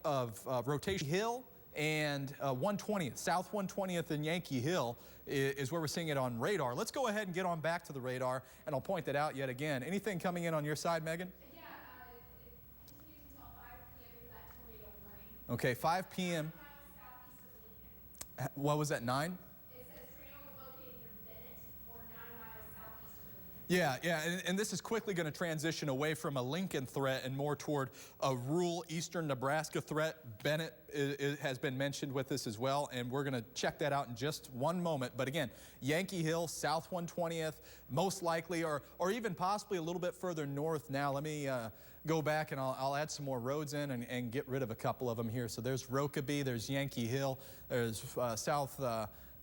of rotation hill and 120th, South 120th and Yankee Hill is where we're seeing it on radar. Let's go ahead and get on back to the radar, and I'll point that out yet again. Anything coming in on your side, Megan? Yeah, it continues until 5 p.m. for that tornado warning. Okay, 5 p.m. 9 miles southeast of Lincoln. What was that, 9? It says tornado is located near Bennett, or 9 miles southeast of Lincoln. Yeah, and this is quickly going to transition away from a Lincoln threat and more toward a rural eastern Nebraska threat. Bennett has been mentioned with this as well, and we're going to check that out in just one moment. But again, Yankee Hill, South 120th, most likely, or even possibly a little bit further north now. Let me go back and I'll add some more roads in and get rid of a couple of them here. So there's Rokeby, there's Yankee Hill, there's South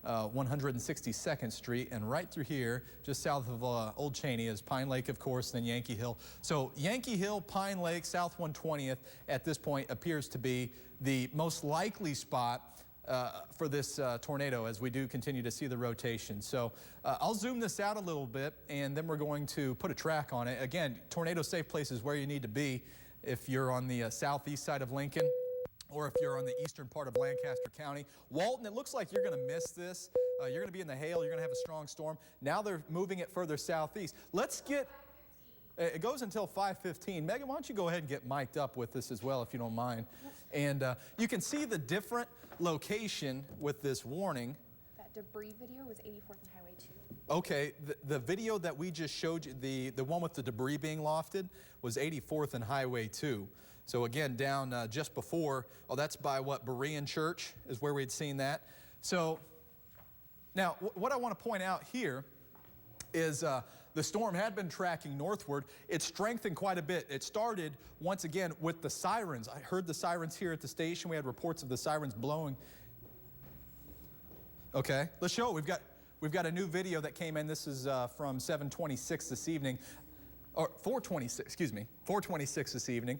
162nd Street, and right through here, just south of Old Cheney, is Pine Lake, of course, then Yankee Hill. So Yankee Hill, Pine Lake, South 120th at this point appears to be the most likely spot for this tornado as we do continue to see the rotation. So I'll zoom this out a little bit, and then we're going to put a track on it. Again, tornado safe place is where you need to be if you're on the southeast side of Lincoln, or if you're on the eastern part of Lancaster County. Walton, it looks like you're going to miss this. You're going to be in the hail. You're going to have a strong storm. Now they're moving it further southeast. Let's get, it goes until 5:15. Megan, why don't you go ahead and get mic'd up with this as well, if you don't mind. And you can see the different location with this warning. That debris video was 84th and Highway 2. Okay, the video that we just showed you, the one with the debris being lofted, was 84th and Highway 2. So again, down just before, oh, that's by what, Berean Church is where we'd seen that. So now what I want to point out here is the storm had been tracking northward. It strengthened quite a bit. It started once again with the sirens. I heard the sirens here at the station. We had reports of the sirens blowing. Okay, let's show it. We've got a new video that came in. This is from 7:26 this evening. Or 4:26, excuse me, 4:26 this evening.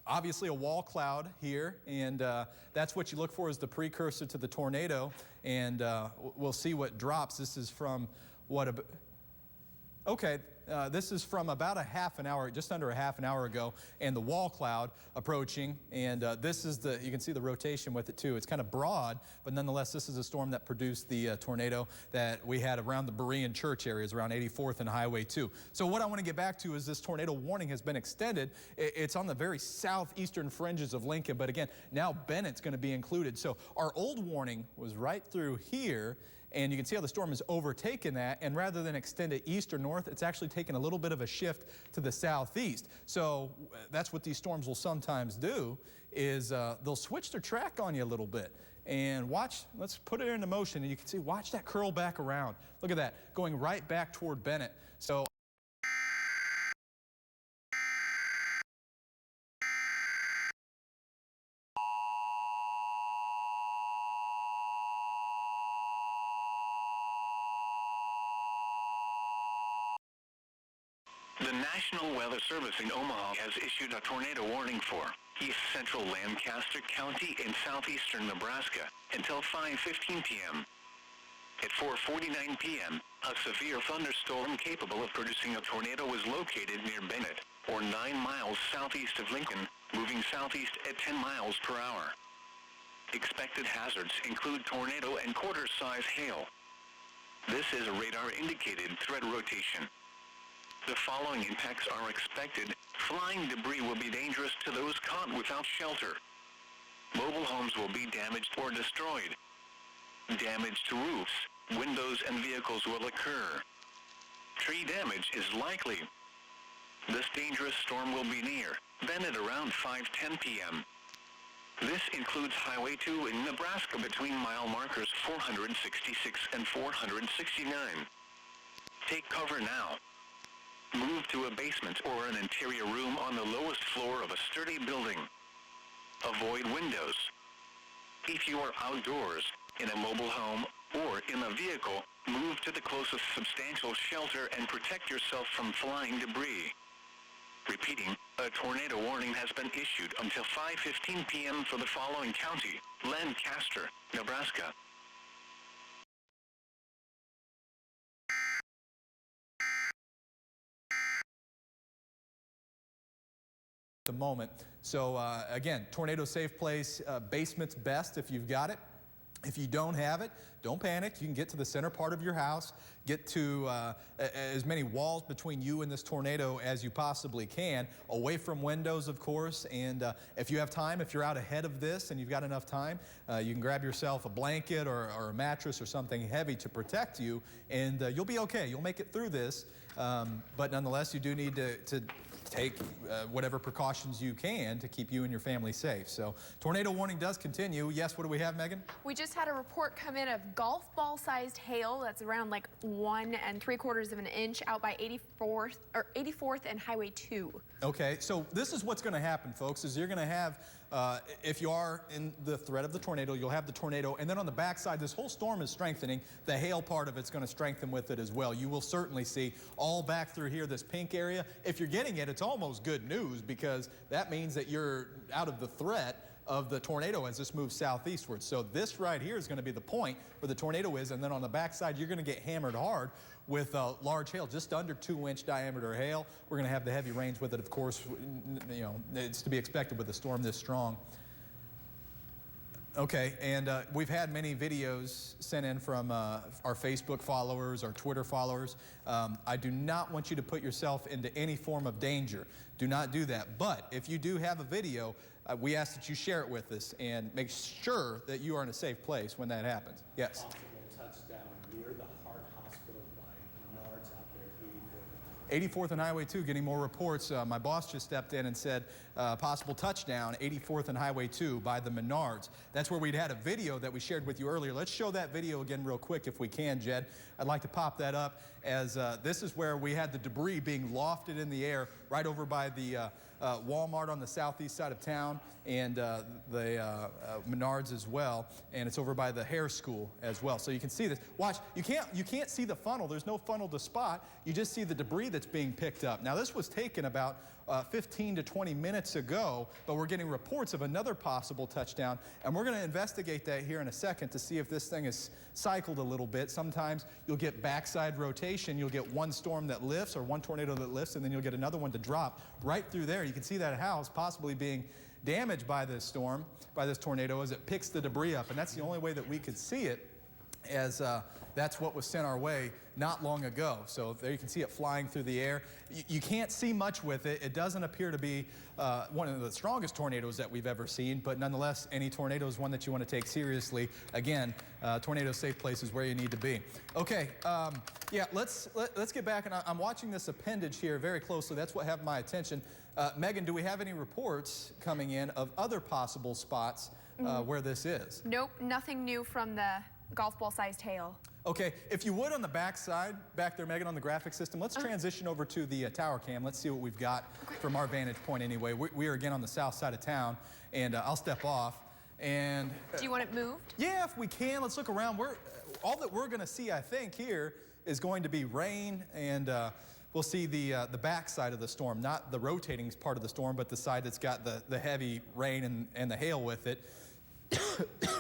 Obviously a wall cloud here, and that's what you look for as the precursor to the tornado, and we'll see what drops. This is from what, okay, this is from about a half an hour, just under a half an hour ago, and the wall cloud approaching, and this is the, you can see the rotation with it too. It's kind of broad, but nonetheless, this is a storm that produced the tornado that we had around the Berean Church areas, around 84th and Highway 2. So what I want to get back to is this tornado warning has been extended. It's on the very southeastern fringes of Lincoln, but again, now Bennett's going to be included. So our old warning was right through here, and you can see how the storm has overtaken that, and rather than extend it east or north, it's actually taken a little bit of a shift to the southeast. So that's what these storms will sometimes do, is they'll switch their track on you a little bit. And watch, let's put it into motion, and you can see, watch that curl back around. Look at that, going right back toward Bennett. So the National Weather Service in Omaha has issued a tornado warning for east central Lancaster County and southeastern Nebraska until 5:15 p.m. At 4:49 p.m., a severe thunderstorm capable of producing a tornado was located near Bennett, or 9 miles southeast of Lincoln, moving southeast at 10 miles per hour. Expected hazards include tornado and quarter-size hail. This is a radar-indicated threat rotation. The following impacts are expected. Flying debris will be dangerous to those caught without shelter. Mobile homes will be damaged or destroyed. Damage to roofs, windows, and vehicles will occur. Tree damage is likely. This dangerous storm will be near Bennett around 5:10 p.m. This includes Highway 2 in Nebraska between mile markers 466 and 469. Take cover now. Move to a basement or an interior room on the lowest floor of a sturdy building. Avoid windows. If you are outdoors, in a mobile home, or in a vehicle, move to the closest substantial shelter and protect yourself from flying debris. Repeating, a tornado warning has been issued until 5:15 p.m. for the following county: Lancaster, Nebraska. the moment. So again, tornado safe place, basement's best if you've got it. If you don't have it, don't panic. You can get to the center part of your house, get to as many walls between you and this tornado as you possibly can, away from windows, of course. And if you have time, if you're out ahead of this and you've got enough time, you can grab yourself a blanket or a mattress or something heavy to protect you, and you'll be okay. You'll make it through this. But nonetheless, you do need to take whatever precautions you can to keep you and your family safe. So tornado warning does continue. Yes, what do we have, Megan? We just had a report come in of golf ball sized hail that's around like 1 3/4 of an inch out by 84th and Highway 2. Okay, so this is what's going to happen, folks, is you're going to have, if you are in the threat of the tornado, you'll have the tornado, and then on the backside, this whole storm is strengthening. The hail part of it's going to strengthen with it as well. You will certainly see all back through here, this pink area. If you're getting it, it's almost good news, because that means that you're out of the threat of the tornado as this moves southeastward. So this right here is going to be the point where the tornado is, and then on the backside, you're going to get hammered hard with large hail, just under 2-inch diameter hail. We're going to have the heavy rains with it, of course. You know, it's to be expected with a storm this strong. Okay, and we've had many videos sent in from our Facebook followers, our Twitter followers. I do not want you to put yourself into any form of danger. Do not do that. But if you do have a video, we ask that you share it with us and make sure that you are in a safe place when that happens. Yes? Possible touchdown near the Heart Hospital by Menards out there, 84th and Highway 2, getting more reports. My boss just stepped in and said possible touchdown, 84th and Highway 2 by the Menards. That's where we'd had a video that we shared with you earlier. Let's show that video again real quick if we can, Jed. I'd like to pop that up, as this is where we had the debris being lofted in the air right over by the Walmart on the southeast side of town, and the Menards as well, and it's over by the hair school as well. So you can see this. Watch, you can't see the funnel. There's no funnel to spot. You just see the debris that's being picked up. Now this was taken about 15 to 20 minutes ago, but we're getting reports of another possible touchdown, and we're going to investigate that here in a second to see if this thing is cycled a little bit. Sometimes you'll get backside rotation. You'll get one storm that lifts, or one tornado that lifts, and then you'll get another one to drop right through there. You can see that house possibly being damaged by this storm, by this tornado, as it picks the debris up, and that's the only way that we could see it, as that's what was sent our way not long ago. So there you can see it flying through the air. You can't see much with it. It doesn't appear to be one of the strongest tornadoes that we've ever seen, but nonetheless, any tornado is one that you want to take seriously. Again, tornado safe place is where you need to be. Okay, yeah, let's get back, and I'm watching this appendage here very closely. That's what have my attention. Megan, do we have any reports coming in of other possible spots where this is? Nope, nothing new from the golf ball sized hail. Okay, if you would, on the back side, back there, Megan, on the graphic system, let's transition over to the tower cam. Let's see what we've got from our vantage point anyway. We are again on the south side of town, and I'll step off. And do you want it moved? Yeah, if we can. Let's look around. All that we're going to see, I think, here is going to be rain, and we'll see the back side of the storm, not the rotating part of the storm, but the side that's got the heavy rain and the hail with it.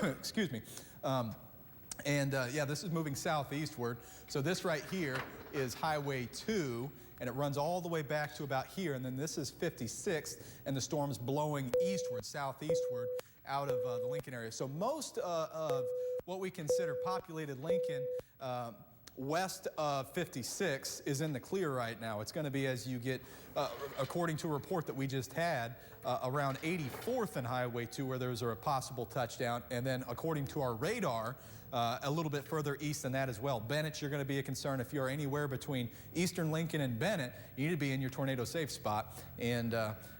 Excuse me. Yeah, this is moving southeastward. So this right here is Highway 2, and it runs all the way back to about here. And then this is 56th, and the storm's blowing eastward, southeastward, out of the Lincoln area. So most of what we consider populated Lincoln west of 56 is in the clear right now. It's going to be, as you get, according to a report that we just had, around 84th and Highway 2, where there's a possible touchdown. And then according to our radar, a little bit further east than that as well. Bennett, you're going to be a concern. If you're anywhere between eastern Lincoln and Bennett, you need to be in your tornado safe spot. And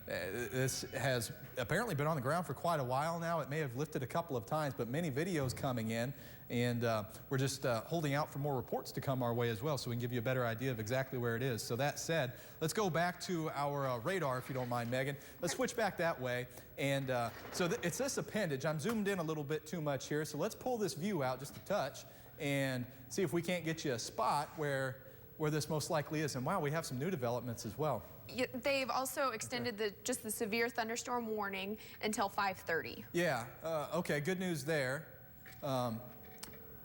this has apparently been on the ground for quite a while now. It may have lifted a couple of times, but many videos coming in. And we're just holding out for more reports to come our way as well, so we can give you a better idea of exactly where it is. So that said, let's go back to our radar, if you don't mind, Megan. Let's switch back that way. And so it's this appendage. I'm zoomed in a little bit too much here, so let's pull this view out just a touch and see if we can't get you a spot where this most likely is. And wow, we have some new developments as well. They've also extended just the severe thunderstorm warning until 5:30. Yeah, okay, good news there.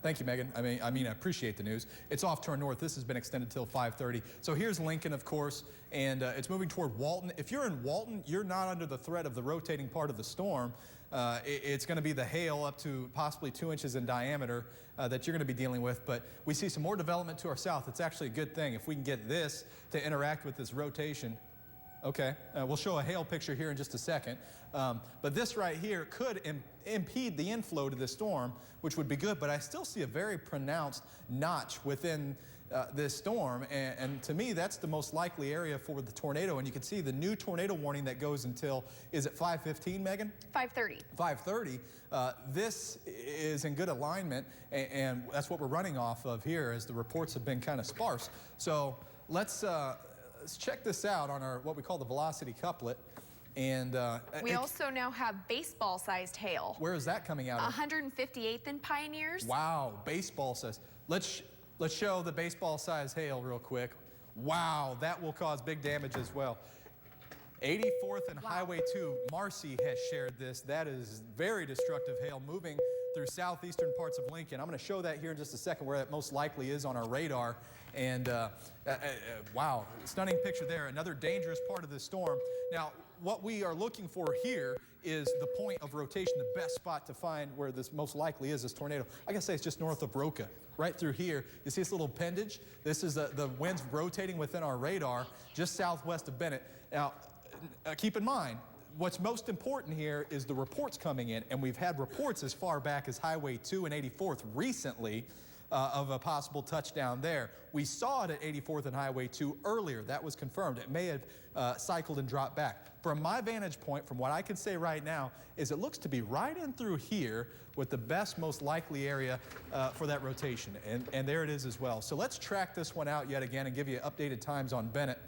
Thank you, Megan. I appreciate the news. It's off to our north. This has been extended till 5:30. So here's Lincoln, of course, and it's moving toward Walton. If you're in Walton, you're not under the threat of the rotating part of the storm. It's going to be the hail up to possibly 2 inches in diameter that you're going to be dealing with. But we see some more development to our south. It's actually a good thing if we can get this to interact with this rotation. Okay, we'll show a hail picture here in just a second. But this right here could impede the inflow to the storm, which would be good. But I still see a very pronounced notch within this storm. And to me, that's the most likely area for the tornado. And you can see the new tornado warning that goes until, is it 5:15, Megan? 5:30. 5:30. This is in good alignment. And that's what we're running off of here, as the reports have been kind of sparse. So let's check this out on our what we call the velocity couplet. And We also now have baseball-sized hail. where is that coming out of? 158th and Pioneers. Wow, baseball size. Let's show the baseball size hail real quick. Wow, that will cause big damage as well. 84th and Highway 2, Marcy has shared this. That is very destructive hail moving through southeastern parts of Lincoln. I'm going to show that here in just a second where that most likely is on our radar. And wow, stunning picture there. Another dangerous part of this storm. Now, what we are looking for here is the point of rotation, the best spot to find where this most likely is, this tornado. I gotta say it's just north of Roca, right through here. You see this little appendage? This is the winds rotating within our radar, just southwest of Bennett. Now, keep in mind, what's most important here is the reports coming in, and we've had reports as far back as Highway 2 and 84th recently of a possible touchdown there. We saw it at 84th and Highway 2 earlier. That was confirmed. It may have cycled and dropped back. From my vantage point, from what I can say right now, is it looks to be right in through here with the best, most likely area for that rotation. And there it is as well. So let's track this one out yet again and give you updated times on Bennett.